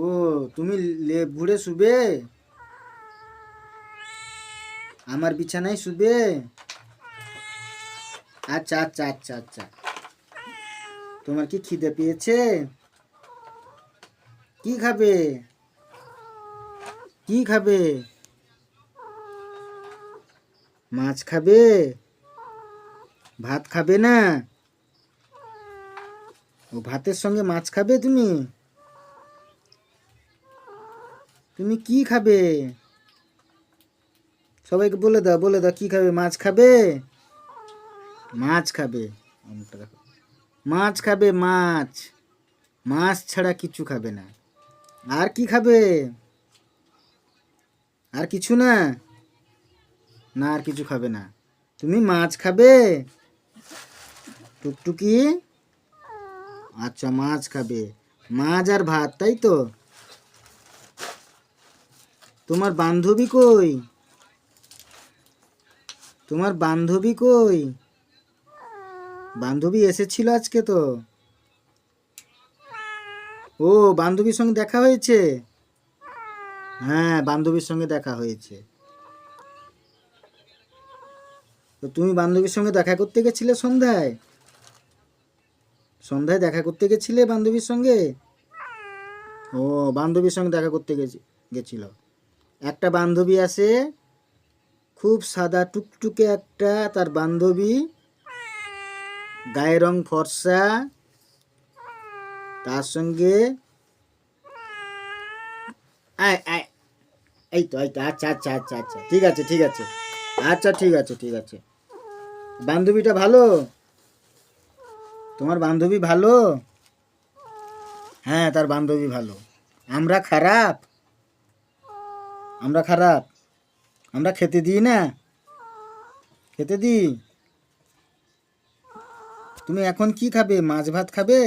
ও তুমি ঘুরে শুবে, আমার বিছানায় শুবে? আচ্ছা আচ্ছা আচ্ছা আচ্ছা, তোমার কি খিদে পেয়েছে? কি খাবে? কি খাবে? মাছ খাবে? ভাত খাবে না? ও ভাতের সঙ্গে মাছ খাবে তুমি? তুমি কি খাবে? সবাইকে বলে দাও, বলে দাও কি খাবে? মাছ খাবে? মাছ খাবে? মাছ খাবে, মাছ। মাছ ছাড়া কিছু খাবে না। আর কি খাবে? আর কিছু না? না আর কিছু খাবে না। তুমি মাছ খাবে? টুকটুকি, আচ্ছা মাছ খাবে। মাছ আর ভাত, তাই তো? তোমার বান্ধবী কই? তোমার বান্ধবী কই? বান্ধবী এসেছিল আজকে তো। ও বান্ধবীর সঙ্গে দেখা হয়েছে? হ্যাঁ বান্ধবীর সঙ্গে দেখা হয়েছে। তো তুমি বান্ধবীর সঙ্গে দেখা করতে গেছিলে সন্ধ্যায়? সন্ধ্যায় দেখা করতে গেছিলে বান্ধবীর সঙ্গে? ও বান্ধবীর সঙ্গে দেখা করতে গেছিল। একটা বান্ধবী আছে, খুব সাদা টুকটুকে একটা, তার বান্ধবী, গায়ের রং ফর্সা, তার সঙ্গে আয় আয়, এই তো এই তো, আচ্ছা আচ্ছা আচ্ছা আচ্ছা, ঠিক আছে ঠিক আছে, আচ্ছা ঠিক আছে ঠিক আছে। বান্ধবীটা ভালো? তোমার বান্ধবী ভালো? হ্যাঁ তার বান্ধবী ভালো। আমরা খারাপ? আমরা খারাপ? আমরা খেতে দিই না? খেতে দিই। তুমি এখন কি খাবে? মাছ ভাত খাবে?